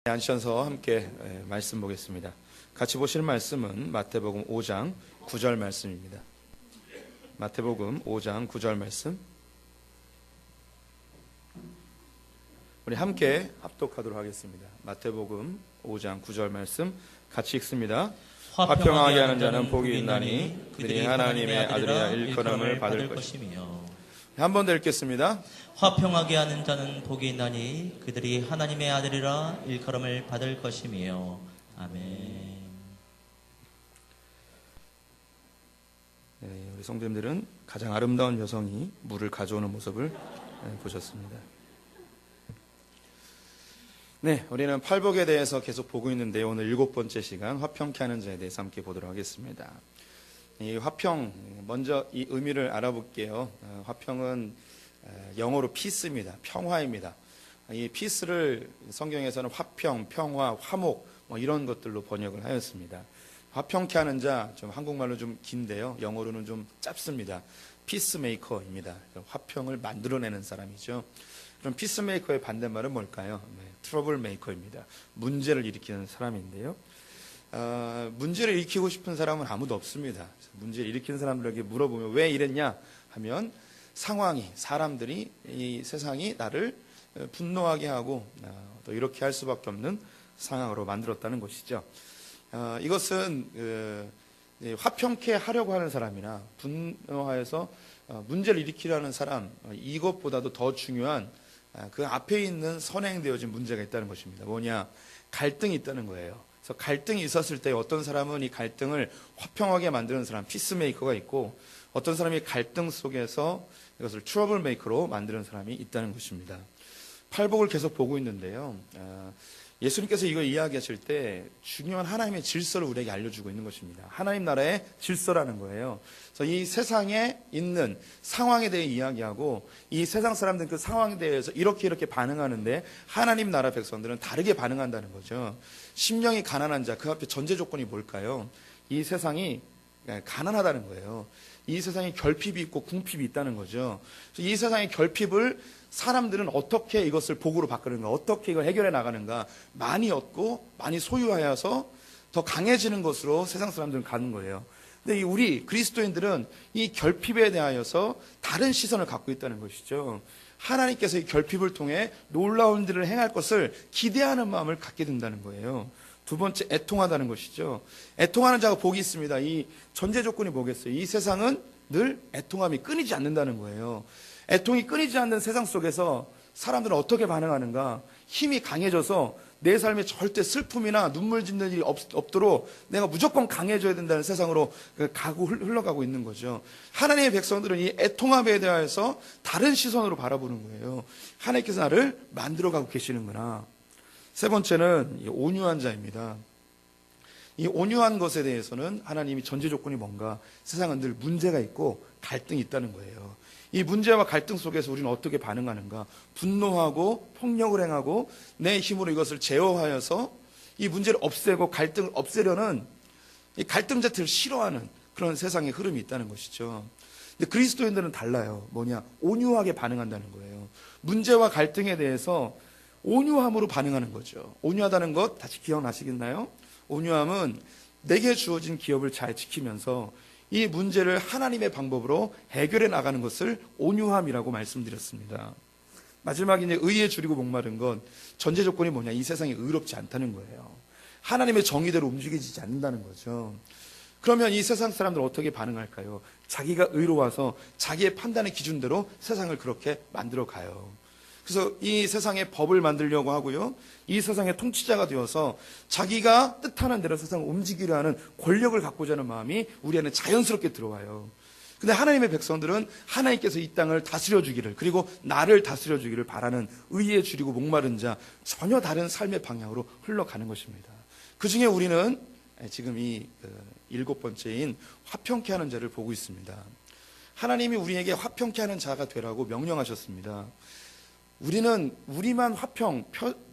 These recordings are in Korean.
앉으셔서 함께 말씀 보겠습니다. 같이 보실 말씀은 마태복음 5장 9절 말씀입니다. 마태복음 5장 9절 말씀. 우리 함께 합독하도록 하겠습니다. 마태복음 5장 9절 말씀 같이 읽습니다. 화평하게 하는 자는 복이 있나니 그들이 하나님의 아들이라 일컬음을 받을 것이며. 한 번 더 읽겠습니다. 화평하게 하는 자는 복이 있나니 그들이 하나님의 아들이라 일컬음을 받을 것이며. 아멘. 우리 성도님들은 가장 아름다운 여성이 물을 가져오는 모습을 보셨습니다. 네, 우리는 팔복에 대해서 계속 보고 있는데 오늘 7번째 시간 화평케 하는 자에 대해서 함께 보도록 하겠습니다. 이 화평, 먼저 이 의미를 알아볼게요. 화평은 영어로 피스입니다. 평화입니다. 이 피스를 성경에서는 화평, 평화, 화목 이런 것들로 번역을 하였습니다. 화평케 하는 자, 좀 한국말로 좀 긴데요. 영어로는 좀 짧습니다. 피스메이커입니다. 화평을 만들어내는 사람이죠. 그럼 피스메이커의 반대말은 뭘까요? 트러블 메이커입니다. 문제를 일으키는 사람인데요. 문제를 일으키고 싶은 사람은 아무도 없습니다. 문제를 일으키는 사람들에게 물어보면 왜 이랬냐 하면 상황이, 사람들이, 이 세상이 나를 분노하게 하고 또 이렇게 할 수밖에 없는 상황으로 만들었다는 것이죠. 이것은 화평케 하려고 하는 사람이나 분노하여서 문제를 일으키려는 사람, 이것보다도 더 중요한 그 앞에 있는 선행되어진 문제가 있다는 것입니다. 뭐냐? 갈등이 있다는 거예요. 그래서 갈등이 있었을 때 어떤 사람은 이 갈등을 화평하게 만드는 사람, 피스메이커가 있고, 어떤 사람이 갈등 속에서 이것을 트러블 메이커로 만드는 사람이 있다는 것입니다. 팔복을 계속 보고 있는데요. 예수님께서 이걸 이야기하실 때 중요한 하나님의 질서를 우리에게 알려주고 있는 것입니다. 하나님 나라의 질서라는 거예요. 그래서 이 세상에 있는 상황에 대해 이야기하고, 이 세상 사람들은 그 상황에 대해서 이렇게 반응하는데 하나님 나라 백성들은 다르게 반응한다는 거죠. 심령이 가난한 자, 그 앞에 전제 조건이 뭘까요? 이 세상이 가난하다는 거예요. 이 세상에 결핍이 있고 궁핍이 있다는 거죠. 이 세상의 결핍을 사람들은 어떻게 이것을 복으로 바꾸는가, 어떻게 이걸 해결해 나가는가, 많이 얻고 많이 소유하여서 더 강해지는 것으로 세상 사람들은 가는 거예요. 근데 우리 그리스도인들은 이 결핍에 대하여서 다른 시선을 갖고 있다는 것이죠. 하나님께서 이 결핍을 통해 놀라운 일을 행할 것을 기대하는 마음을 갖게 된다는 거예요. 두 번째, 애통하다는 것이죠. 애통하는 자가 복이 있습니다. 이 전제 조건이 뭐겠어요? 이 세상은 늘 애통함이 끊이지 않는다는 거예요. 애통이 끊이지 않는 세상 속에서 사람들은 어떻게 반응하는가? 힘이 강해져서 내 삶에 절대 슬픔이나 눈물 짓는 일이 없도록 내가 무조건 강해져야 된다는 세상으로 흘러가고 있는 거죠. 하나님의 백성들은 이 애통함에 대하여서 다른 시선으로 바라보는 거예요. 하나님께서 나를 만들어가고 계시는구나. 세 번째는 온유한 자입니다. 이 온유한 것에 대해서는 하나님이 전제 조건이 뭔가? 세상은 늘 문제가 있고 갈등이 있다는 거예요. 이 문제와 갈등 속에서 우리는 어떻게 반응하는가? 분노하고 폭력을 행하고 내 힘으로 이것을 제어하여서 이 문제를 없애고 갈등을 없애려는, 이 갈등 자체를 싫어하는 그런 세상의 흐름이 있다는 것이죠. 근데 그리스도인들은 달라요. 뭐냐? 온유하게 반응한다는 거예요. 문제와 갈등에 대해서 온유함으로 반응하는 거죠. 온유하다는 것 다시 기억나시겠나요? 온유함은 내게 주어진 기업을 잘 지키면서 이 문제를 하나님의 방법으로 해결해 나가는 것을 온유함이라고 말씀드렸습니다. 마지막에 이제 의에 줄이고 목마른 건 전제 조건이 뭐냐? 이 세상이 의롭지 않다는 거예요. 하나님의 정의대로 움직이지 않는다는 거죠. 그러면 이 세상 사람들은 어떻게 반응할까요? 자기가 의로워서 자기의 판단의 기준대로 세상을 그렇게 만들어 가요. 그래서 이 세상의 법을 만들려고 하고요. 이 세상의 통치자가 되어서 자기가 뜻하는 대로 세상을 움직이려 하는 권력을 갖고자 하는 마음이 우리 안에 자연스럽게 들어와요. 근데 하나님의 백성들은 하나님께서 이 땅을 다스려 주기를, 그리고 나를 다스려 주기를 바라는 의에 줄이고 목마른 자, 전혀 다른 삶의 방향으로 흘러가는 것입니다. 그 중에 우리는 지금 이 7번째인 화평케 하는 자를 보고 있습니다. 하나님이 우리에게 화평케 하는 자가 되라고 명령하셨습니다. 우리는 우리만 화평,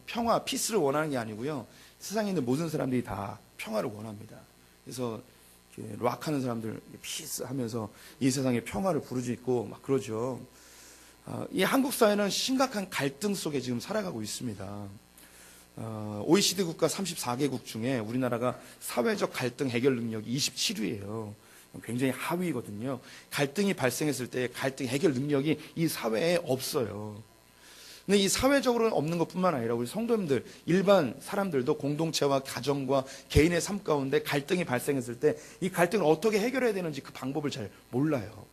평화, 피스를 원하는 게 아니고요. 세상에 있는 모든 사람들이 다 평화를 원합니다. 그래서 락하는 사람들 피스 하면서 이 세상에 평화를 부르짖고 막 그러죠. 이 한국 사회는 심각한 갈등 속에 지금 살아가고 있습니다. OECD 국가 34개국 중에 우리나라가 사회적 갈등 해결 능력이 27위예요. 굉장히 하위거든요. 갈등이 발생했을 때 갈등 해결 능력이 이 사회에 없어요. 근데 이 사회적으로는 없는 것뿐만 아니라 우리 성도님들, 일반 사람들도 공동체와 가정과 개인의 삶 가운데 갈등이 발생했을 때 이 갈등을 어떻게 해결해야 되는지 그 방법을 잘 몰라요.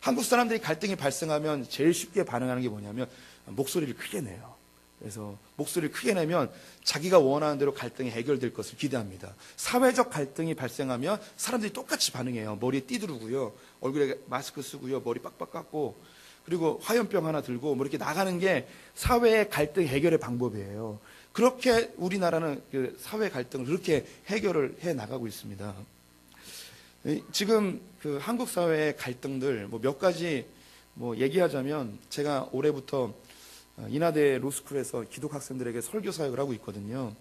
한국 사람들이 갈등이 발생하면 제일 쉽게 반응하는 게 뭐냐면 목소리를 크게 내요. 그래서 목소리를 크게 내면 자기가 원하는 대로 갈등이 해결될 것을 기대합니다. 사회적 갈등이 발생하면 사람들이 똑같이 반응해요. 머리에 띠두르고요. 얼굴에 마스크 쓰고요. 머리 빡빡 깎고 그리고 화염병 하나 들고 뭐 이렇게 나가는 게 사회의 갈등 해결의 방법이에요. 그렇게 우리나라는 그 사회 갈등을 그렇게 해결을 해 나가고 있습니다. 지금 그 한국 사회의 갈등들 뭐 몇 가지 뭐 얘기하자면 제가 올해부터 인하대 로스쿨에서 기독 학생들에게 설교 사역을 하고 있거든요.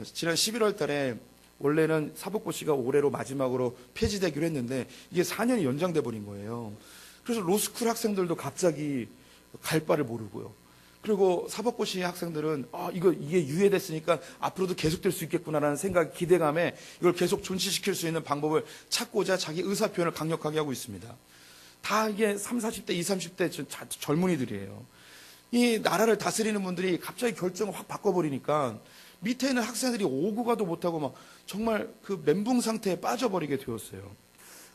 지난 11월 달에 원래는 사법고시가 올해로 마지막으로 폐지되기로 했는데 이게 4년이 연장돼 버린 거예요. 그래서 로스쿨 학생들도 갑자기 갈 바를 모르고요. 그리고 사법고시 학생들은 이게 유예됐으니까 앞으로도 계속될 수 있겠구나라는 생각, 기대감에 이걸 계속 존치시킬 수 있는 방법을 찾고자 자기 의사 표현을 강력하게 하고 있습니다. 다 이게 30, 40대, 20, 30대 젊은이들이에요. 이 나라를 다스리는 분들이 갑자기 결정을 확 바꿔버리니까 밑에 있는 학생들이 오고 가도 못하고 막 정말 그 멘붕 상태에 빠져버리게 되었어요.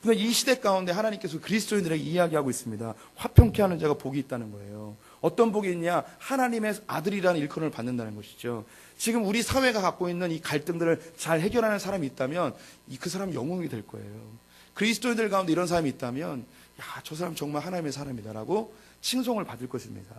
그런데 이 시대 가운데 하나님께서 그리스도인들에게 이야기하고 있습니다. 화평케 하는 자가 복이 있다는 거예요. 어떤 복이 있냐? 하나님의 아들이라는 일컬음을 받는다는 것이죠. 지금 우리 사회가 갖고 있는 이 갈등들을 잘 해결하는 사람이 있다면 그 사람은 영웅이 될 거예요. 그리스도인들 가운데 이런 사람이 있다면 저 사람 정말 하나님의 사람이다라고 칭송을 받을 것입니다.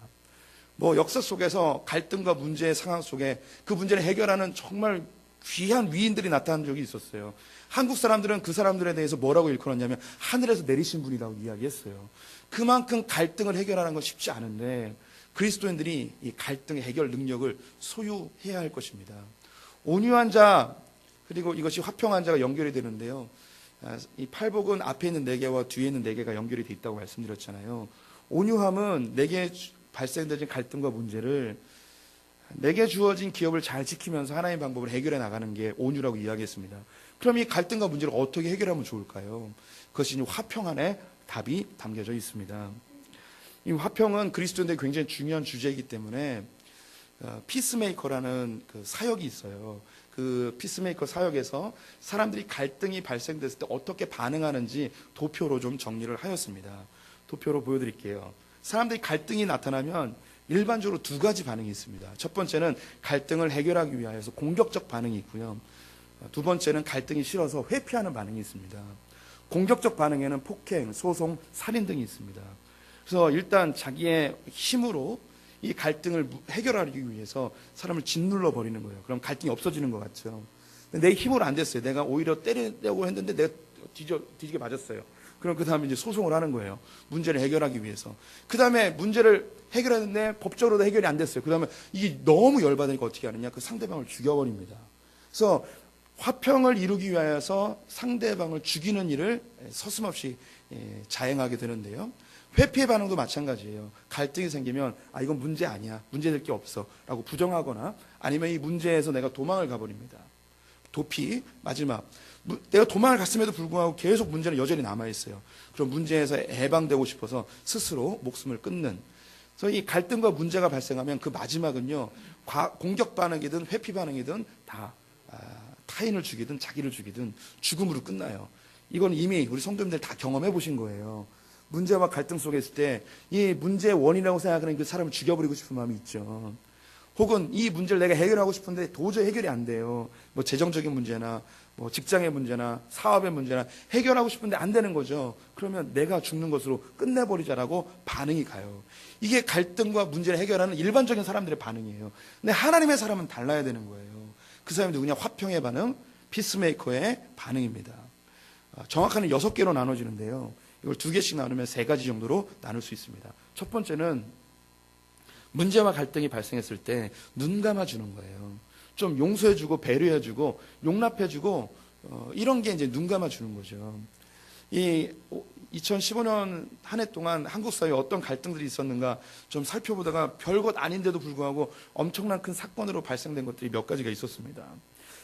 뭐 역사 속에서 갈등과 문제의 상황 속에 그 문제를 해결하는 정말 귀한 위인들이 나타난 적이 있었어요. 한국 사람들은 그 사람들에 대해서 뭐라고 일컬었냐면 하늘에서 내리신 분이라고 이야기했어요. 그만큼 갈등을 해결하는 건 쉽지 않은데 그리스도인들이 이 갈등의 해결 능력을 소유해야 할 것입니다. 온유한 자 그리고 이것이 화평한 자가 연결이 되는데요. 이 팔복은 앞에 있는 4개와 뒤에 있는 4개가 연결이 돼 있다고 말씀드렸잖아요. 온유함은 내게 발생되는 갈등과 문제를 내게 주어진 기업을 잘 지키면서 하나님의 방법을 해결해 나가는 게 온유라고 이야기했습니다. 그럼 이 갈등과 문제를 어떻게 해결하면 좋을까요? 그것이 화평 안에 답이 담겨져 있습니다. 이 화평은 그리스도인들에게 굉장히 중요한 주제이기 때문에 피스메이커라는 그 사역이 있어요. 그 피스메이커 사역에서 사람들이 갈등이 발생됐을 때 어떻게 반응하는지 도표로 좀 정리를 하였습니다. 도표로 보여드릴게요. 사람들이 갈등이 나타나면 일반적으로 2가지 반응이 있습니다. 첫 번째는 갈등을 해결하기 위하여서 공격적 반응이 있고요. 2번째는 갈등이 싫어서 회피하는 반응이 있습니다. 공격적 반응에는 폭행, 소송, 살인 등이 있습니다. 그래서 일단 자기의 힘으로 이 갈등을 해결하기 위해서 사람을 짓눌러 버리는 거예요. 그럼 갈등이 없어지는 것 같죠. 내 힘으로 안 됐어요. 내가 오히려 때리려고 했는데 내가 뒤지게 맞았어요. 그럼 그 다음에 이제 소송을 하는 거예요. 문제를 해결하기 위해서. 그 다음에 문제를 해결했는데 법적으로도 해결이 안 됐어요. 그 다음에 이게 너무 열받으니까 어떻게 하느냐? 그 상대방을 죽여버립니다. 그래서 화평을 이루기 위하여서 상대방을 죽이는 일을 서슴없이 자행하게 되는데요. 회피의 반응도 마찬가지예요. 갈등이 생기면 이건 문제 아니야. 문제될 게 없어. 라고 부정하거나 아니면 이 문제에서 내가 도망을 가버립니다. 도피, 마지막. 내가 도망을 갔음에도 불구하고 계속 문제는 여전히 남아있어요. 그럼 문제에서 해방되고 싶어서 스스로 목숨을 끊는. 그래서 이 갈등과 문제가 발생하면 그 마지막은요. 공격 반응이든 회피 반응이든 다 타인을 죽이든 자기를 죽이든 죽음으로 끝나요. 이건 이미 우리 성도님들 다 경험해 보신 거예요. 문제와 갈등 속에 있을 때 이 문제의 원인이라고 생각하는 그 사람을 죽여버리고 싶은 마음이 있죠. 혹은 이 문제를 내가 해결하고 싶은데 도저히 해결이 안 돼요. 뭐 재정적인 문제나 뭐 직장의 문제나 사업의 문제나 해결하고 싶은데 안 되는 거죠. 그러면 내가 죽는 것으로 끝내버리자라고 반응이 가요. 이게 갈등과 문제를 해결하는 일반적인 사람들의 반응이에요. 근데 하나님의 사람은 달라야 되는 거예요. 그 사람이 누구냐? 화평의 반응, 피스메이커의 반응입니다. 정확하게 6개로 나눠지는데요. 이걸 2개씩 나누면 3가지 정도로 나눌 수 있습니다. 첫 번째는 문제와 갈등이 발생했을 때 눈 감아주는 거예요. 좀 용서해주고 배려해주고 용납해주고 이런 게 이제 눈 감아주는 거죠. 이 2015년 한 해 동안 한국 사회에 어떤 갈등들이 있었는가 좀 살펴보다가 별것 아닌데도 불구하고 엄청난 큰 사건으로 발생된 것들이 몇 가지가 있었습니다.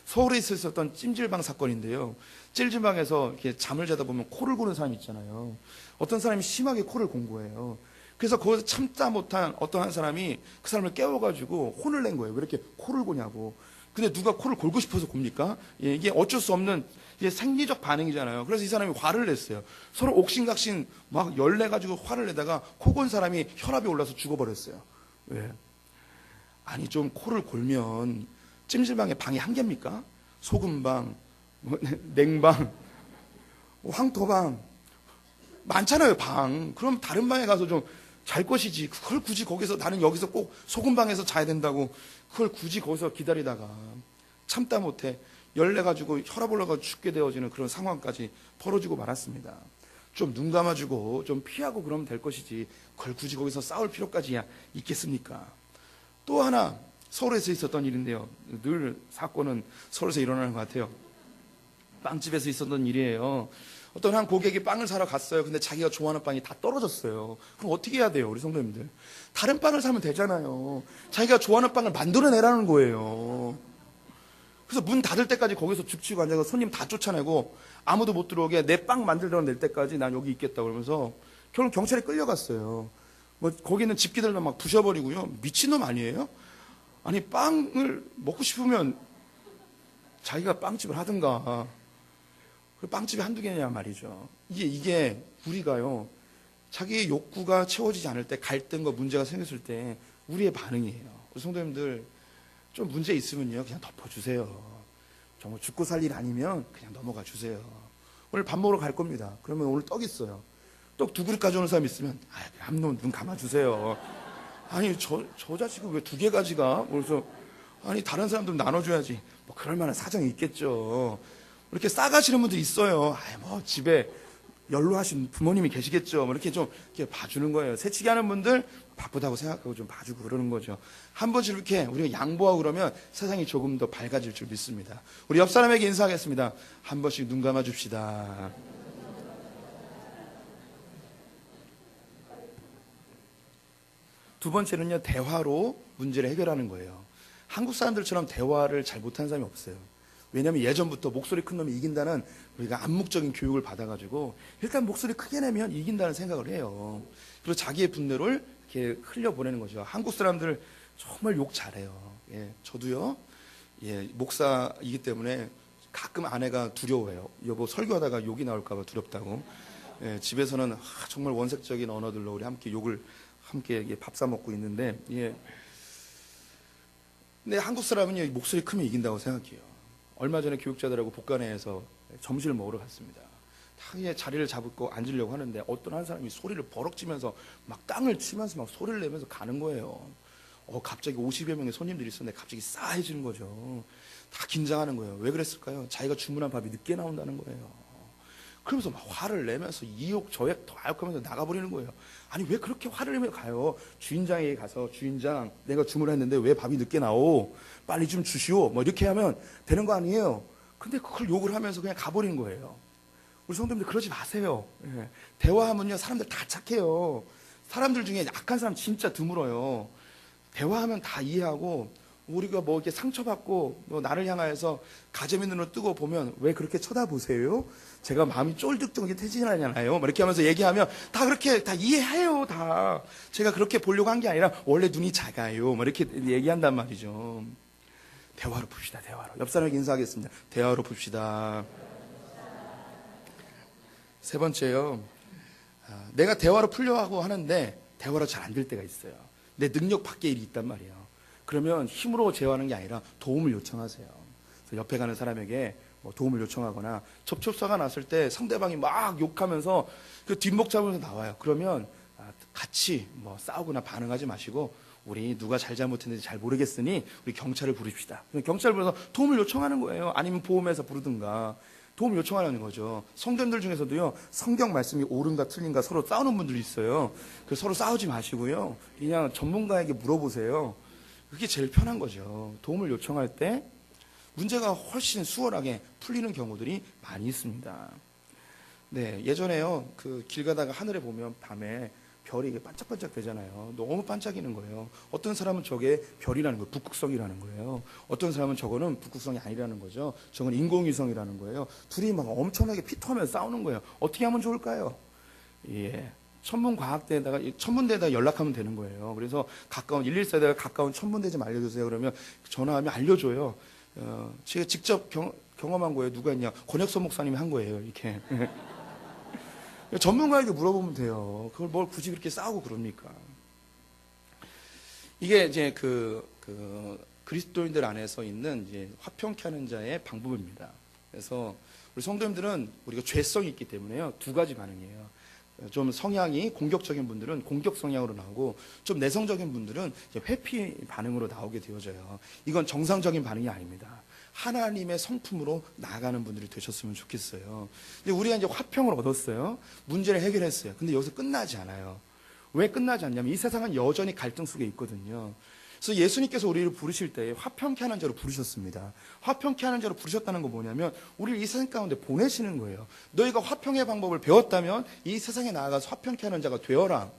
서울에 있었던 찜질방 사건인데요. 찜질방에서 이렇게 잠을 자다 보면 코를 고는 사람이 있잖아요. 어떤 사람이 심하게 코를 곤 거예요. 그래서 거기서 참다 못한 어떤 한 사람이 그 사람을 깨워가지고 혼을 낸 거예요. 왜 이렇게 코를 고냐고. 근데 누가 코를 골고 싶어서 곱니까? 예, 이게 어쩔 수 없는 이게 생리적 반응이잖아요. 그래서 이 사람이 화를 냈어요. 서로 옥신각신 막 열내가지고 화를 내다가 코 곤 사람이 혈압이 올라서 죽어버렸어요. 왜? 아니 좀 코를 골면 찜질방에 방이 한 개입니까? 소금방, 뭐, 냉방, 황토방 많잖아요 방. 그럼 다른 방에 가서 좀 잘 것이지. 그걸 굳이 거기서 나는 여기서 꼭 소금방에서 자야 된다고 그걸 굳이 거기서 기다리다가 참다 못해 열내가지고 혈압 올라가 죽게 되어지는 그런 상황까지 벌어지고 말았습니다. 좀 눈 감아주고 좀 피하고 그러면 될 것이지 그걸 굳이 거기서 싸울 필요까지야 있겠습니까? 또 하나 서울에서 있었던 일인데요. 늘 사건은 서울에서 일어나는 것 같아요. 빵집에서 있었던 일이에요. 어떤 한 고객이 빵을 사러 갔어요. 근데 자기가 좋아하는 빵이 다 떨어졌어요. 그럼 어떻게 해야 돼요, 우리 성도님들? 다른 빵을 사면 되잖아요. 자기가 좋아하는 빵을 만들어내라는 거예요. 그래서 문 닫을 때까지 거기서 죽치고 앉아서 손님 다 쫓아내고 아무도 못 들어오게 내 빵 만들어 낼 때까지 난 여기 있겠다 그러면서 결국 경찰에 끌려갔어요. 뭐 거기는 집기들만 막 부셔버리고요. 미친놈 아니에요? 아니 빵을 먹고 싶으면 자기가 빵집을 하든가. 빵집이 한두 개냐 말이죠. 이게 우리가요. 자기의 욕구가 채워지지 않을 때 갈등과 문제가 생겼을 때 우리의 반응이에요. 성도님들 좀 문제 있으면요. 그냥 덮어주세요. 정말 죽고 살 일 아니면 그냥 넘어가 주세요. 오늘 밥 먹으러 갈 겁니다. 그러면 오늘 떡 있어요. 떡 두 그릇 가져오는 사람 있으면 한번 눈 감아주세요. 아니 저 자식은 왜 두 개 가지가? 그래서 아니 다른 사람들 나눠줘야지. 뭐 그럴 만한 사정이 있겠죠. 이렇게 싸가시는 분들이 있어요. 뭐 집에 연로하신 부모님이 계시겠죠. 뭐 이렇게 좀 이렇게 봐주는 거예요. 새치기 하는 분들 바쁘다고 생각하고 좀 봐주고 그러는 거죠. 한 번씩 이렇게 우리가 양보하고 그러면 세상이 조금 더 밝아질 줄 믿습니다. 우리 옆 사람에게 인사하겠습니다. 한 번씩 눈 감아 줍시다. 두 번째는요, 대화로 문제를 해결하는 거예요. 한국 사람들처럼 대화를 잘 못하는 사람이 없어요. 왜냐하면 예전부터 목소리 큰 놈이 이긴다는 우리가 암묵적인 교육을 받아가지고 일단 목소리 크게 내면 이긴다는 생각을 해요. 그리고 자기의 분노를 이렇게 흘려보내는 거죠. 한국 사람들 정말 욕 잘해요. 예, 저도요. 예, 목사이기 때문에 가끔 아내가 두려워해요. 여보 설교하다가 욕이 나올까 봐 두렵다고. 예, 집에서는 정말 원색적인 언어들로 우리 함께 욕을 함께 밥 사 먹고 있는데, 예. 근데 한국 사람은 목소리 크면 이긴다고 생각해요. 얼마 전에 교육자들하고 복간회에서 점심을 먹으러 갔습니다. 다 자리를 잡고 앉으려고 하는데 어떤 한 사람이 소리를 버럭치면서 막 땅을 치면서 막 소리를 내면서 가는 거예요. 갑자기 50여 명의 손님들이 있었는데 갑자기 싸해지는 거죠. 다 긴장하는 거예요. 왜 그랬을까요? 자기가 주문한 밥이 늦게 나온다는 거예요. 그러면서 막 화를 내면서 이욕 저욕 더 하면서 나가버리는 거예요. 아니 왜 그렇게 화를 내며 가요? 주인장에게 가서 주인장 내가 주문했는데 왜 밥이 늦게 나오? 빨리 좀 주시오. 뭐 이렇게 하면 되는 거 아니에요? 근데 그걸 욕을 하면서 그냥 가버리는 거예요. 우리 성도님들 그러지 마세요. 예. 대화하면요 사람들 다 착해요. 사람들 중에 약한 사람 진짜 드물어요. 대화하면 다 이해하고 우리가 뭐 이렇게 상처받고 뭐 나를 향하여서 가재미 눈으로 뜨고 보면 왜 그렇게 쳐다보세요? 제가 마음이 쫄득쫄득 태진하잖아요. 이렇게 하면서 얘기하면 다 그렇게 다 이해해요. 다 제가 그렇게 보려고 한 게 아니라 원래 눈이 작아요. 이렇게 얘기한단 말이죠. 대화로 봅시다. 대화로. 옆 사람에게 인사하겠습니다. 대화로 봅시다. 세 번째요. 내가 대화로 풀려고 하는데 대화로 잘 안 될 때가 있어요. 내 능력 밖의 일이 있단 말이에요. 그러면 힘으로 제어하는 게 아니라 도움을 요청하세요. 그래서 옆에 가는 사람에게 뭐 도움을 요청하거나 접촉사가 났을 때 상대방이 막 욕하면서 그 뒷목 잡으면서 나와요. 그러면 같이 뭐 싸우거나 반응하지 마시고 우리 누가 잘못했는지 잘 모르겠으니 우리 경찰을 부릅시다. 경찰을 불러서 도움을 요청하는 거예요. 아니면 보험회사 부르든가 도움을 요청하는 거죠. 성도님들 중에서도요 성경 말씀이 옳은가 틀린가 서로 싸우는 분들이 있어요. 그래서 서로 싸우지 마시고요 그냥 전문가에게 물어보세요. 그게 제일 편한 거죠. 도움을 요청할 때 문제가 훨씬 수월하게 풀리는 경우들이 많이 있습니다. 네, 예전에요. 그 길 가다가 하늘에 보면 밤에 별이 이게 반짝반짝 되잖아요. 너무 반짝이는 거예요. 어떤 사람은 저게 별이라는 거예요. 북극성이라는 거예요. 어떤 사람은 저거는 북극성이 아니라는 거죠. 저건 인공위성이라는 거예요. 둘이 막 엄청나게 피투하면서 싸우는 거예요. 어떻게 하면 좋을까요? 예. 천문대에다가 연락하면 되는 거예요. 그래서 가까운 114대가 가까운 천문대 좀 알려주세요. 그러면 전화하면 알려줘요. 제가 직접 경험한 거예요. 누가 했냐? 권혁선 목사님이 한 거예요. 이렇게. 전문가에게 물어보면 돼요. 그걸 뭘 굳이 그렇게 싸우고 그럽니까? 이게 이제 그리스도인들 안에서 있는 이제 화평케 하는 자의 방법입니다. 그래서 우리 성도님들은 우리가 죄성이 있기 때문에요. 두 가지 반응이에요. 좀 성향이 공격적인 분들은 공격 성향으로 나오고 좀 내성적인 분들은 이제 회피 반응으로 나오게 되어져요. 이건 정상적인 반응이 아닙니다. 하나님의 성품으로 나아가는 분들이 되셨으면 좋겠어요. 근데 우리가 이제 화평을 얻었어요. 문제를 해결했어요. 근데 여기서 끝나지 않아요. 왜 끝나지 않냐면 이 세상은 여전히 갈등 속에 있거든요. 그래서 예수님께서 우리를 부르실 때 화평케 하는 자로 부르셨습니다. 화평케 하는 자로 부르셨다는 건 뭐냐면 우리를 이 세상 가운데 보내시는 거예요. 너희가 화평의 방법을 배웠다면 이 세상에 나아가서 화평케 하는 자가 되어라.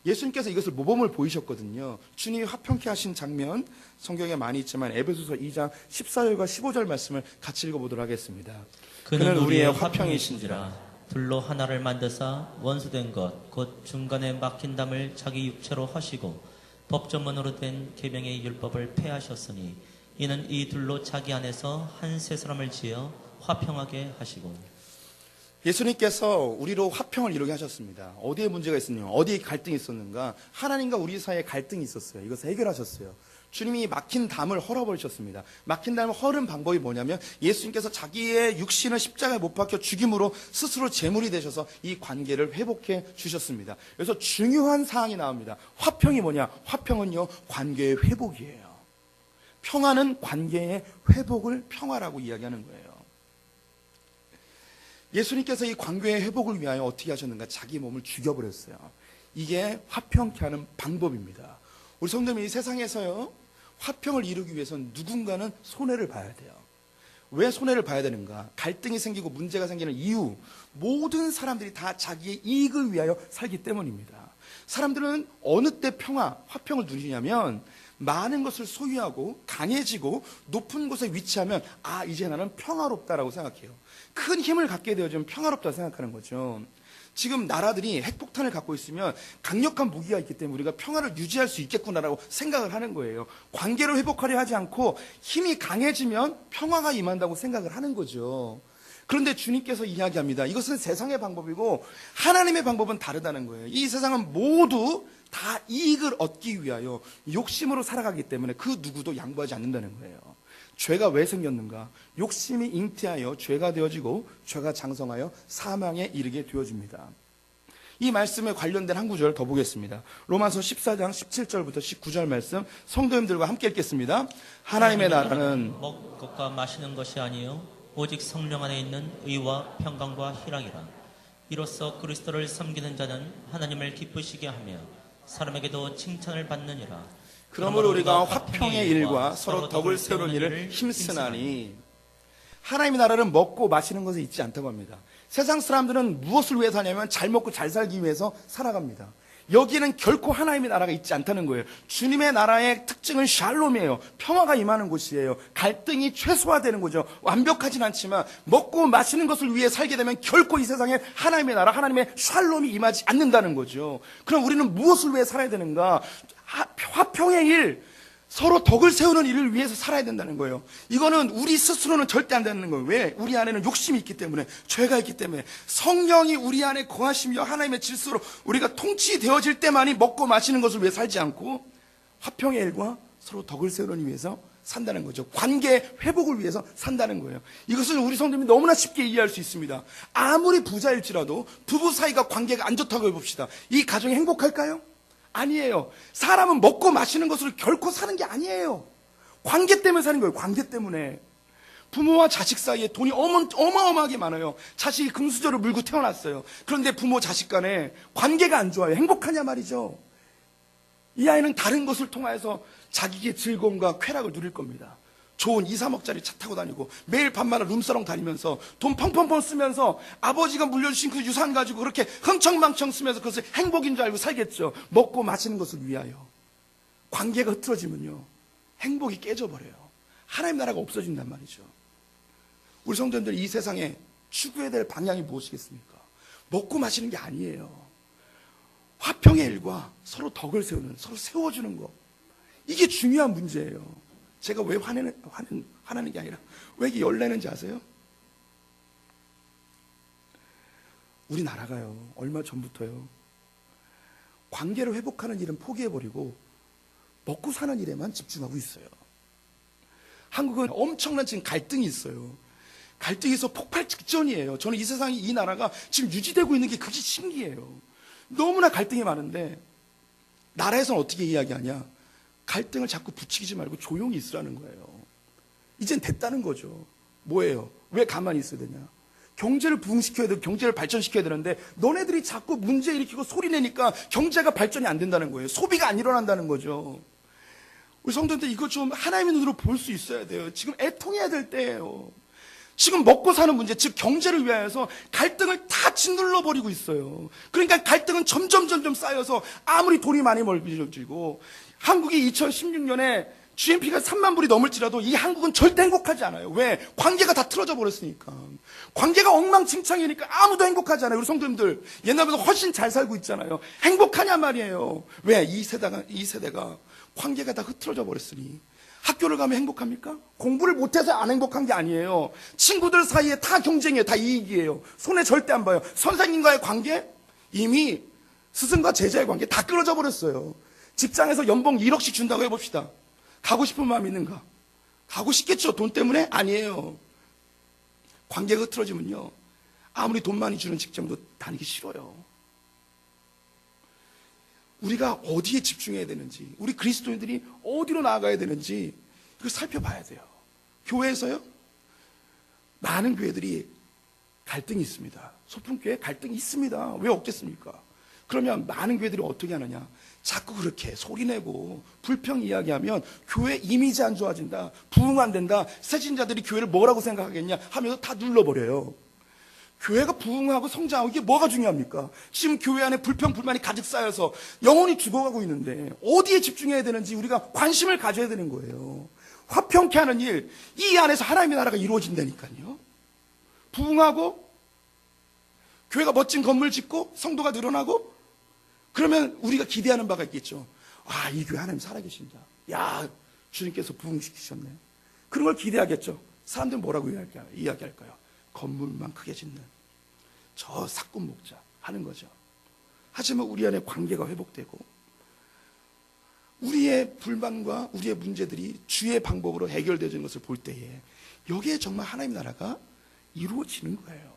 예수님께서 이것을 모범을 보이셨거든요. 주님이 화평케 하신 장면 성경에 많이 있지만 에베소서 2장 14절과 15절 말씀을 같이 읽어보도록 하겠습니다. 그는 우리의 화평이신지라 둘로 하나를 만드사 원수된 것 곧 중간에 막힌 담을 자기 육체로 하시고 법조문으로 된 계명의 율법을 폐하셨으니 이는 이 둘로 자기 안에서 한 세 사람을 지어 화평하게 하시고. 예수님께서 우리로 화평을 이루게 하셨습니다. 어디에 문제가 있었는가? 어디에 갈등이 있었는가? 하나님과 우리 사이에 갈등이 있었어요. 이것을 해결하셨어요. 주님이 막힌 담을 헐어버리셨습니다. 막힌 담을 헐은 방법이 뭐냐면 예수님께서 자기의 육신을 십자가에 못 박혀 죽임으로 스스로 제물이 되셔서 이 관계를 회복해 주셨습니다. 그래서 중요한 사항이 나옵니다. 화평이 뭐냐? 화평은요, 관계의 회복이에요. 평화는 관계의 회복을 평화라고 이야기하는 거예요. 예수님께서 이 관계의 회복을 위하여 어떻게 하셨는가? 자기 몸을 죽여버렸어요. 이게 화평케 하는 방법입니다. 우리 성도님이 이 세상에서요, 화평을 이루기 위해서는 누군가는 손해를 봐야 돼요. 왜 손해를 봐야 되는가? 갈등이 생기고 문제가 생기는 이유, 모든 사람들이 다 자기의 이익을 위하여 살기 때문입니다. 사람들은 어느 때 화평을 누리냐면 많은 것을 소유하고 강해지고 높은 곳에 위치하면 이제 나는 평화롭다라고 생각해요. 큰 힘을 갖게 되어지면 평화롭다고 생각하는 거죠. 지금 나라들이 핵폭탄을 갖고 있으면 강력한 무기가 있기 때문에 우리가 평화를 유지할 수 있겠구나라고 생각을 하는 거예요. 관계를 회복하려 하지 않고 힘이 강해지면 평화가 임한다고 생각을 하는 거죠. 그런데 주님께서 이야기합니다. 이것은 세상의 방법이고 하나님의 방법은 다르다는 거예요. 이 세상은 모두 다 이익을 얻기 위하여 욕심으로 살아가기 때문에 그 누구도 양보하지 않는다는 거예요. 죄가 왜 생겼는가? 욕심이 잉태하여 죄가 되어지고 죄가 장성하여 사망에 이르게 되어집니다. 이 말씀에 관련된 한 구절 더 보겠습니다. 로마서 14장 17절부터 19절 말씀 성도님들과 함께 읽겠습니다. 하나님의 나라는 먹을 것과 마시는 것이 아니요 오직 성령 안에 있는 의와 평강과 희락이라. 이로써 그리스도를 섬기는 자는 하나님을 기쁘시게 하며 사람에게도 칭찬을 받느니라. 그러므로 우리가 화평의 일과 서로 덕을 세우는 일을 힘쓰나니. 하나님의 나라는 먹고 마시는 것에 있지 않다고 합니다. 세상 사람들은 무엇을 위해 사냐면 잘 먹고 잘 살기 위해서 살아갑니다. 여기에는 결코 하나님의 나라가 있지 않다는 거예요. 주님의 나라의 특징은 샬롬이에요. 평화가 임하는 곳이에요. 갈등이 최소화되는 거죠. 완벽하진 않지만 먹고 마시는 것을 위해 살게 되면 결코 이 세상에 하나님의 나라, 하나님의 샬롬이 임하지 않는다는 거죠. 그럼 우리는 무엇을 위해 살아야 되는가? 화평의 일, 서로 덕을 세우는 일을 위해서 살아야 된다는 거예요. 이거는 우리 스스로는 절대 안 되는 거예요. 왜? 우리 안에는 욕심이 있기 때문에, 죄가 있기 때문에. 성령이 우리 안에 거하시며 하나님의 질서로 우리가 통치되어질 때만이 먹고 마시는 것을 위해 살지 않고 화평의 일과 서로 덕을 세우는 일을 위해서 산다는 거죠. 관계 회복을 위해서 산다는 거예요. 이것을 우리 성도님이 너무나 쉽게 이해할 수 있습니다. 아무리 부자일지라도 부부 사이가 관계가 안 좋다고 해봅시다. 이 가정이 행복할까요? 아니에요. 사람은 먹고 마시는 것을 결코 사는 게 아니에요. 관계 때문에 사는 거예요. 관계 때문에. 부모와 자식 사이에 돈이 어마어마하게 많아요. 자식이 금수저를 물고 태어났어요. 그런데 부모 자식 간에 관계가 안 좋아요. 행복하냐 말이죠. 이 아이는 다른 것을 통하여서 자기의 즐거움과 쾌락을 누릴 겁니다. 좋은 2, 3억짜리 차 타고 다니고 매일 밤마다 룸사롱 다니면서 돈 펑펑펑 쓰면서 아버지가 물려주신 그 유산 가지고 그렇게 흥청망청 쓰면서 그것을 행복인 줄 알고 살겠죠. 먹고 마시는 것을 위하여. 관계가 흐트러지면요, 행복이 깨져버려요. 하나님 나라가 없어진단 말이죠. 우리 성도님들, 이 세상에 추구해야 될 방향이 무엇이겠습니까? 먹고 마시는 게 아니에요. 화평의 일과 서로 덕을 세우는, 서로 세워주는 거, 이게 중요한 문제예요. 제가 왜 화내는 게 아니라 왜 이게 열내는지 아세요? 우리나라가요, 얼마 전부터요, 관계를 회복하는 일은 포기해버리고 먹고 사는 일에만 집중하고 있어요. 한국은 엄청난 지금 갈등이 있어요. 갈등이 있어 폭발 직전이에요. 저는 이 세상이, 이 나라가 지금 유지되고 있는 게 그게 신기해요. 너무나 갈등이 많은데 나라에서는 어떻게 이야기하냐? 갈등을 자꾸 부추기지 말고 조용히 있으라는 거예요. 이젠 됐다는 거죠. 뭐예요? 왜 가만히 있어야 되냐? 경제를 부흥시켜야 되고 경제를 발전시켜야 되는데 너네들이 자꾸 문제 일으키고 소리 내니까 경제가 발전이 안 된다는 거예요. 소비가 안 일어난다는 거죠. 우리 성도님들, 이거 좀 하나님의 눈으로 볼 수 있어야 돼요. 지금 애통해야 될 때예요. 지금 먹고 사는 문제, 즉 경제를 위하여서 갈등을 다 짓눌러 버리고 있어요. 그러니까 갈등은 점점 쌓여서 아무리 돈이 많이 벌어지고, 한국이 2016년에 GNP가 3만 불이 넘을지라도 이 한국은 절대 행복하지 않아요. 왜? 관계가 다 틀어져 버렸으니까. 관계가 엉망진창이니까 아무도 행복하지 않아요. 우리 성도님들, 옛날보다 훨씬 잘 살고 있잖아요. 행복하냐 말이에요. 왜? 이 세대가 관계가 다 흐트러져 버렸으니. 학교를 가면 행복합니까? 공부를 못해서 안 행복한 게 아니에요. 친구들 사이에 다 경쟁이에요. 다 이익이에요. 손해 절대 안 봐요. 선생님과의 관계, 이미 스승과 제자의 관계 다 끊어져 버렸어요. 직장에서 연봉 1억씩 준다고 해봅시다. 가고 싶은 마음이 있는가? 가고 싶겠죠. 돈 때문에? 아니에요. 관계가 흐트러지면요, 아무리 돈 많이 주는 직장도 다니기 싫어요. 우리가 어디에 집중해야 되는지, 우리 그리스도인들이 어디로 나아가야 되는지 그걸 살펴봐야 돼요. 교회에서요, 많은 교회들이 갈등이 있습니다. 소품교회 갈등이 있습니다. 왜 없겠습니까? 그러면 많은 교회들이 어떻게 하느냐? 자꾸 그렇게 소리내고 불평 이야기하면 교회 이미지 안 좋아진다, 부흥 안 된다, 새신자들이 교회를 뭐라고 생각하겠냐 하면서 다 눌러버려요. 교회가 부흥하고 성장하고 이게 뭐가 중요합니까? 지금 교회 안에 불평 불만이 가득 쌓여서 영혼이 죽어가고 있는데 어디에 집중해야 되는지 우리가 관심을 가져야 되는 거예요. 화평케 하는 일, 이 안에서 하나님의 나라가 이루어진다니까요. 부흥하고 교회가 멋진 건물 짓고 성도가 늘어나고, 그러면 우리가 기대하는 바가 있겠죠. 아, 이 교회 하나님 살아계신다. 야, 주님께서 부흥시키셨네. 그런 걸 기대하겠죠. 사람들은 뭐라고 이야기할까요? 건물만 크게 짓는 저 사꾼 목자 하는 거죠. 하지만 우리 안에 관계가 회복되고 우리의 불만과 우리의 문제들이 주의 방법으로 해결되는 것을 볼 때에 여기에 정말 하나님 나라가 이루어지는 거예요.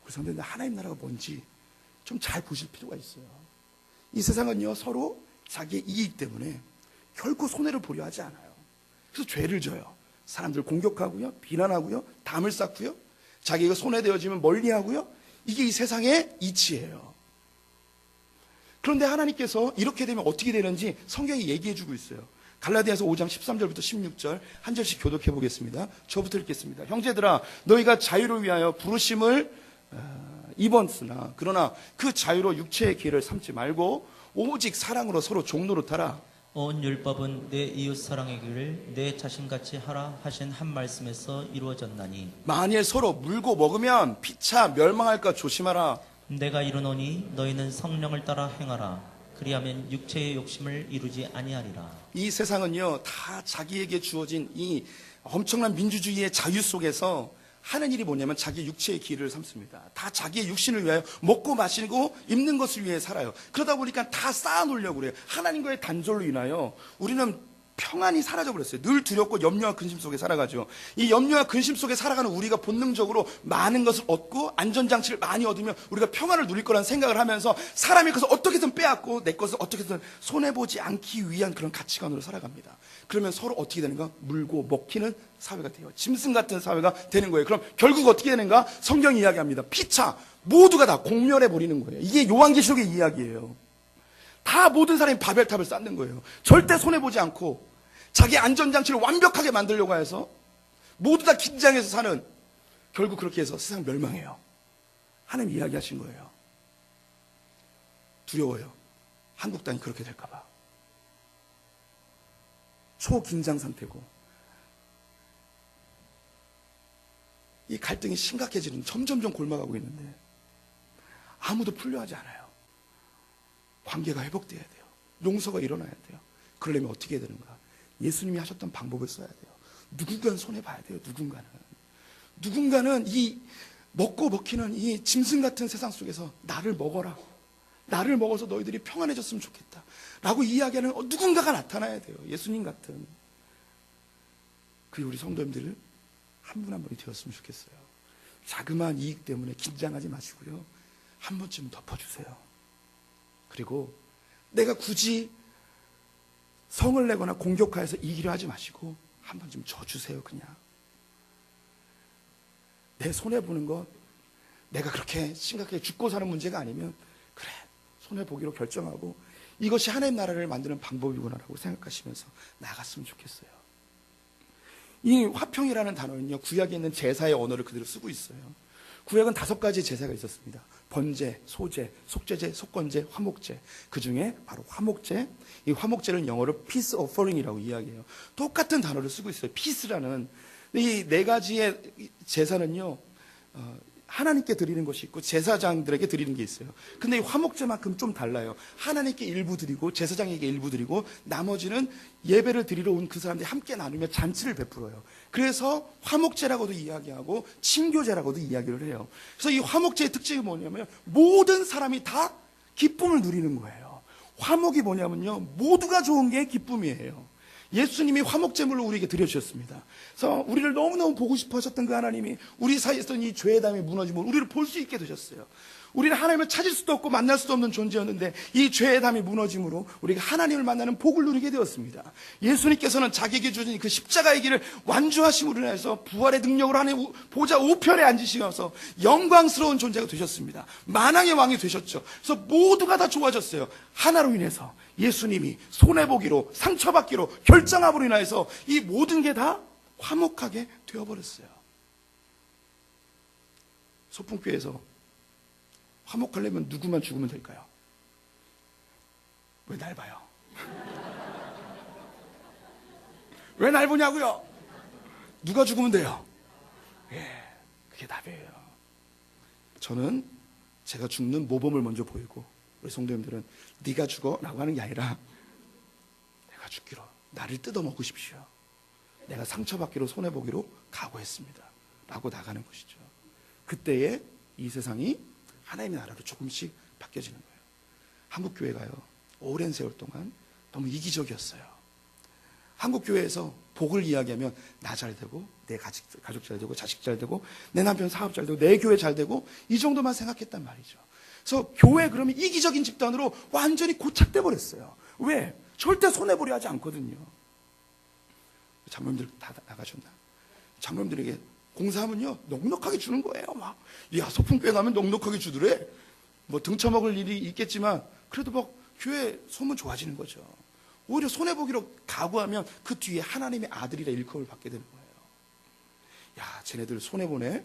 그래서 하나님 나라가 뭔지 좀 잘 보실 필요가 있어요. 이 세상은요, 서로 자기의 이익 때문에 결코 손해를 보려 하지 않아요. 그래서 죄를 져요. 사람들 공격하고요, 비난하고요, 담을 쌓고요, 자기가 손해되어지면 멀리하고요. 이게 이 세상의 이치예요. 그런데 하나님께서 이렇게 되면 어떻게 되는지 성경이 얘기해주고 있어요. 갈라디아서 5장 13절부터 16절 한 절씩 교독해 보겠습니다. 저부터 읽겠습니다. 형제들아, 너희가 자유를 위하여 부르심을 입었으나 그러나 그 자유로 육체의 기회를 삼지 말고 오직 사랑으로 서로 종노릇하라. 온 율법은 내 이웃 사랑하기를 내 자신같이 하라 하신 한 말씀에서 이루어졌나니, 만일 서로 물고 먹으면 피차 멸망할까 조심하라. 내가 이르노니 너희는 성령을 따라 행하라. 그리하면 육체의 욕심을 이루지 아니하리라. 이 세상은요, 다 자기에게 주어진 이 엄청난 민주주의의 자유 속에서 하는 일이 뭐냐면 자기 육체의 기회를 삼습니다. 다 자기의 육신을 위하여 먹고 마시고 입는 것을 위해 살아요. 그러다 보니까 다 쌓아놓으려고 그래요. 하나님과의 단절로 인하여 우리는 평안이 사라져버렸어요. 늘 두렵고 염려와 근심 속에 살아가죠. 이 염려와 근심 속에 살아가는 우리가 본능적으로 많은 것을 얻고 안전장치를 많이 얻으면 우리가 평안을 누릴 거라는 생각을 하면서 사람의 것을 어떻게든 빼앗고 내 것을 어떻게든 손해보지 않기 위한 그런 가치관으로 살아갑니다. 그러면 서로 어떻게 되는가? 물고 먹히는 사회가 돼요. 짐승 같은 사회가 되는 거예요. 그럼 결국 어떻게 되는가? 성경이 이야기합니다. 피차 모두가 다 공멸해버리는 거예요. 이게 요한계시록의 이야기예요. 다 모든 사람이 바벨탑을 쌓는 거예요. 절대 손해보지 않고 자기 안전장치를 완벽하게 만들려고 해서 모두 다 긴장해서 사는, 결국 그렇게 해서 세상 멸망해요. 하나님 이야기하신 거예요. 두려워요. 한국 땅이 그렇게 될까봐. 초긴장 상태고, 이 갈등이 심각해지는, 점점점 골마가고 있는데 아무도 풀려하지 않아요. 관계가 회복돼야 돼요. 용서가 일어나야 돼요. 그러려면 어떻게 해야 되는가? 예수님이 하셨던 방법을 써야 돼요. 누군가는 손해봐야 돼요. 누군가는 이 먹고 먹히는 이 짐승 같은 세상 속에서 나를 먹어라, 나를 먹어서 너희들이 평안해졌으면 좋겠다 라고 이야기하는 누군가가 나타나야 돼요. 예수님 같은. 그게 우리 성도님들 한 분 한 분이 되었으면 좋겠어요. 자그마한 이익 때문에 긴장하지 마시고요, 한 번쯤 덮어주세요. 그리고 내가 굳이 성을 내거나 공격하여서 이기려 하지 마시고 한 번쯤 져주세요. 그냥 내 손해보는 것, 내가 그렇게 심각하게 죽고 사는 문제가 아니면 그래, 손해보기로 결정하고 이것이 하나님 나라를 만드는 방법이구나라고 생각하시면서 나갔으면 좋겠어요. 이 화평이라는 단어는요, 구약에 있는 제사의 언어를 그대로 쓰고 있어요. 구약은 5가지 제사가 있었습니다. 번제, 소제, 속죄제, 속건제, 화목제. 그 중에 바로 화목제, 이 화목제를 영어로 peace offering이라고 이야기해요. 똑같은 단어를 쓰고 있어요. peace라는. 이 4가지의 제사는요, 하나님께 드리는 것이 있고 제사장들에게 드리는 게 있어요. 근데 이 화목제만큼 좀 달라요. 하나님께 일부 드리고 제사장에게 일부 드리고 나머지는 예배를 드리러 온 그 사람들이 함께 나누며 잔치를 베풀어요. 그래서 화목제라고도 이야기하고 친교제라고도 이야기를 해요. 그래서 이 화목제의 특징이 뭐냐면 모든 사람이 다 기쁨을 누리는 거예요. 화목이 뭐냐면요, 모두가 좋은 게 기쁨이에요. 예수님이 화목제물로 우리에게 드려주셨습니다. 그래서 우리를 너무너무 보고 싶어 하셨던 그 하나님이 우리 사이에 있던 이 죄의 담이 무너짐으로 우리를 볼 수 있게 되셨어요. 우리는 하나님을 찾을 수도 없고 만날 수도 없는 존재였는데 이 죄의 담이 무너짐으로 우리가 하나님을 만나는 복을 누리게 되었습니다. 예수님께서는 자기에게 주신 그 십자가의 길을 완주하심으로 인해서 부활의 능력으로 하나님 보좌 우편에 앉으시면서 영광스러운 존재가 되셨습니다. 만왕의 왕이 되셨죠. 그래서 모두가 다 좋아졌어요. 하나로 인해서 예수님이 손해보기로, 상처받기로, 결정함으로 인해서 이 모든 게 다 화목하게 되어버렸어요. 소풍교회에서 화목하려면 누구만 죽으면 될까요? 왜 날 봐요? 왜 날 보냐고요? 누가 죽으면 돼요? 예, 그게 답이에요. 저는 제가 죽는 모범을 먼저 보이고, 우리 성도님들은 네가 죽어 라고 하는 게 아니라 내가 죽기로, 나를 뜯어먹으십시오, 내가 상처받기로 손해보기로 각오했습니다 라고 나가는 것이죠. 그때에 이 세상이 하나님의 나라로 조금씩 바뀌어지는 거예요. 한국교회가요, 오랜 세월 동안 너무 이기적이었어요. 한국교회에서 복을 이야기하면 나 잘 되고, 내 가족 잘 되고, 자식 잘 되고, 내 남편 사업 잘 되고, 내 교회 잘 되고, 이 정도만 생각했단 말이죠. 그래서 교회 그러면 이기적인 집단으로 완전히 고착돼 버렸어요. 왜? 절대 손해보려 하지 않거든요. 장로님들 다 나가셨나? 장로님들에게 공사하면요, 넉넉하게 주는 거예요. 막, 야, 소풍교회 가면 넉넉하게 주더래. 뭐 등쳐먹을 일이 있겠지만 그래도 막 교회 소문 좋아지는 거죠. 오히려 손해보기로 각오하면 그 뒤에 하나님의 아들이라 일컬음을 받게 되는 거예요. 야, 쟤네들 손해보네.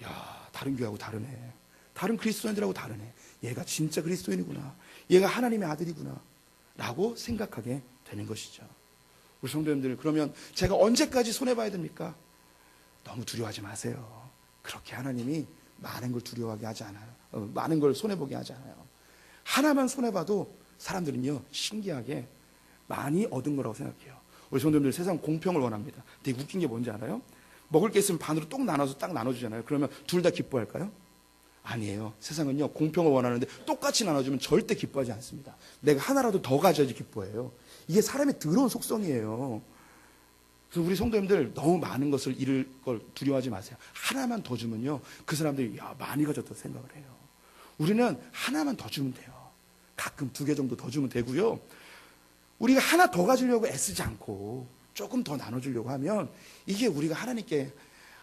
야, 다른 교회하고 다르네. 다른 그리스도인들하고 다르네. 얘가 진짜 그리스도인이구나. 얘가 하나님의 아들이구나 라고 생각하게 되는 것이죠. 우리 성도님들, 그러면 제가 언제까지 손해봐야 됩니까? 너무 두려워하지 마세요. 그렇게 하나님이 많은 걸 두려워하게 하지 않아요. 많은 걸 손해보게 하지 않아요. 하나만 손해봐도 사람들은요, 신기하게 많이 얻은 거라고 생각해요. 우리 성도님들, 세상 공평을 원합니다. 되게 웃긴 게 뭔지 알아요? 먹을 게 있으면 반으로 딱 나눠서 딱 나눠주잖아요. 그러면 둘 다 기뻐할까요? 아니에요. 세상은요, 공평을 원하는데 똑같이 나눠주면 절대 기뻐하지 않습니다. 내가 하나라도 더 가져야지 기뻐해요. 이게 사람의 더러운 속성이에요. 그래서 우리 성도님들, 너무 많은 것을 잃을 걸 두려워하지 마세요. 하나만 더 주면요, 그 사람들이 야, 많이 가졌다고 생각을 해요. 우리는 하나만 더 주면 돼요. 가끔 2개 정도 더 주면 되고요. 우리가 하나 더 가지려고 애쓰지 않고 조금 더 나눠주려고 하면 이게 우리가 하나님께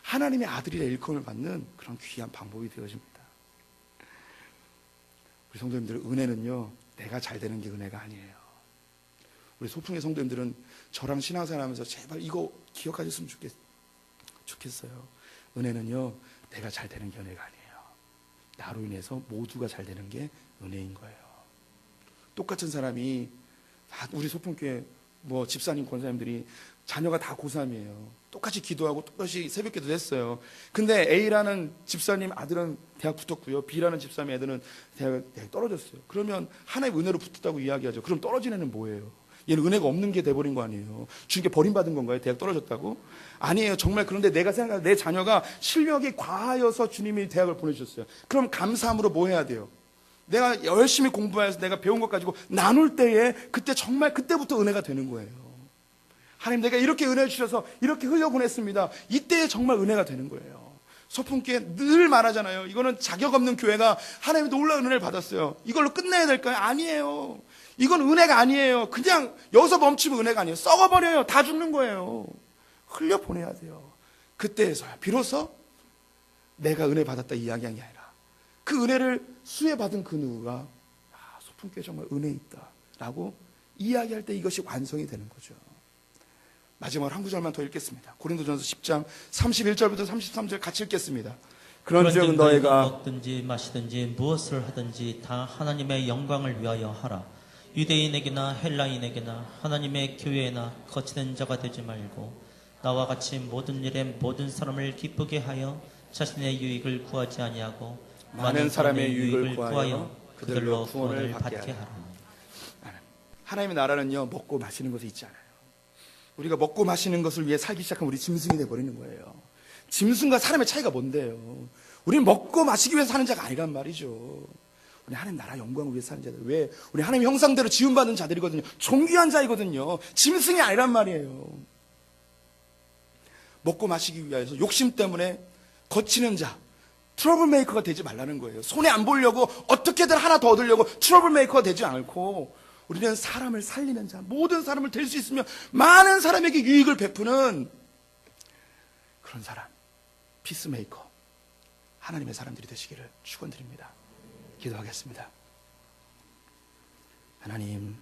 하나님의 아들이라 일컬음을 받는 그런 귀한 방법이 되어집니다. 우리 성도님들, 은혜는요, 내가 잘 되는 게 은혜가 아니에요. 우리 소풍의 성도님들은 저랑 신앙생활하면서 제발 이거 기억하셨으면 좋겠어요. 은혜는요, 내가 잘 되는 게 은혜가 아니에요. 나로 인해서 모두가 잘 되는 게 은혜인 거예요. 똑같은 사람이 우리 소품교회 집사님, 권사님들이 자녀가 다 고3이에요. 똑같이 기도하고 똑같이 새벽기도 했어요. 근데 A라는 집사님 아들은 대학 붙었고요. B라는 집사님 애들은 대학 떨어졌어요. 그러면 하나님 은혜로 붙었다고 이야기하죠. 그럼 떨어진 애는 뭐예요? 얘는 은혜가 없는 게 돼버린 거 아니에요? 주님께 버림받은 건가요? 대학 떨어졌다고? 아니에요. 정말. 그런데 내가 생각할 내 자녀가 실력이 과하여서 주님이 대학을 보내주셨어요. 그럼 감사함으로 뭐 해야 돼요? 내가 열심히 공부해서 내가 배운 것 가지고 나눌 때에 그때 정말 그때부터 은혜가 되는 거예요. 하나님, 내가 이렇게 은혜 주셔서 이렇게 흘려보냈습니다. 이때에 정말 은혜가 되는 거예요. 소품교회 늘 말하잖아요. 이거는 자격 없는 교회가 하나님의 놀라운 은혜를 받았어요. 이걸로 끝내야 될까요? 아니에요. 이건 은혜가 아니에요. 그냥 여기서 멈추면 은혜가 아니에요. 썩어버려요. 다 죽는 거예요. 흘려보내야 돼요. 그때에서야 비로소 내가 은혜 받았다 이야기한 게 아니라 그 은혜를 수혜받은 그 누구가 소품교회 정말 은혜 있다 라고 이야기할 때 이것이 완성이 되는 거죠. 마지막으로 한 구절만 더 읽겠습니다. 고린도전서 10장 31절부터 33절 같이 읽겠습니다. 그런즉 너희가 먹든지 마시든지 무엇을 하든지 다 하나님의 영광을 위하여 하라. 유대인에게나 헬라인에게나 하나님의 교회에나 거치는 자가 되지 말고 나와 같이 모든 일에 모든 사람을 기쁘게 하여 자신의 유익을 구하지 아니하고 많은 사람의 유익을 구하여 그들로 구원을 받게 하라. 하나님의 나라는요, 먹고 마시는 것에 있지 않아요. 우리가 먹고 마시는 것을 위해 살기 시작하면 우리 짐승이 돼버리는 거예요. 짐승과 사람의 차이가 뭔데요? 우리는 먹고 마시기 위해서 사는 자가 아니란 말이죠. 우리 하나님 나라 영광을 위해서 사는 자들. 왜? 우리 하나님 형상대로 지음받은 자들이거든요. 존귀한 자이거든요. 짐승이 아니란 말이에요. 먹고 마시기 위해서 욕심 때문에 거치는 자, 트러블 메이커가 되지 말라는 거예요. 손해 안 보려고 어떻게든 하나 더 얻으려고 트러블 메이커가 되지 않고 우리는 사람을 살리는 자, 모든 사람을 될 수 있으며 많은 사람에게 유익을 베푸는 그런 사람, 피스메이커, 하나님의 사람들이 되시기를 축원드립니다. 기도하겠습니다. 하나님,